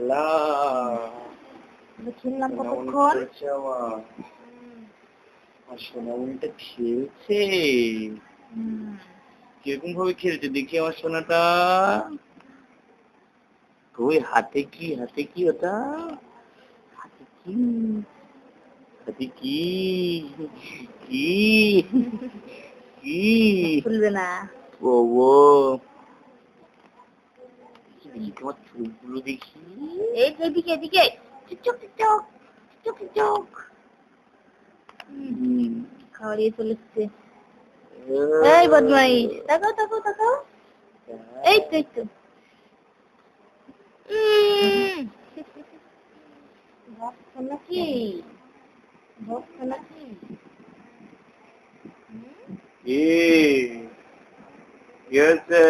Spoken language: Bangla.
খেলা খেললাম কতক্ষণ। আর সোনামণিটা খেলছে। কিরকম ভাবে খেলছে দেখি আমার সোনাটা। ওই হাতে কি ওটা? হাতে কি কি খুলবে না। ও দেখি তোমার চোখগুলো দেখি। এদিকে এদিকে চুক চুক চুক চুক। খাওয়ারিয়ে চলেছে। এই বদমাইশ, তাকাও তাকাও তাকাও। এই তো ভক্ত নাকি? কি হয়েছে?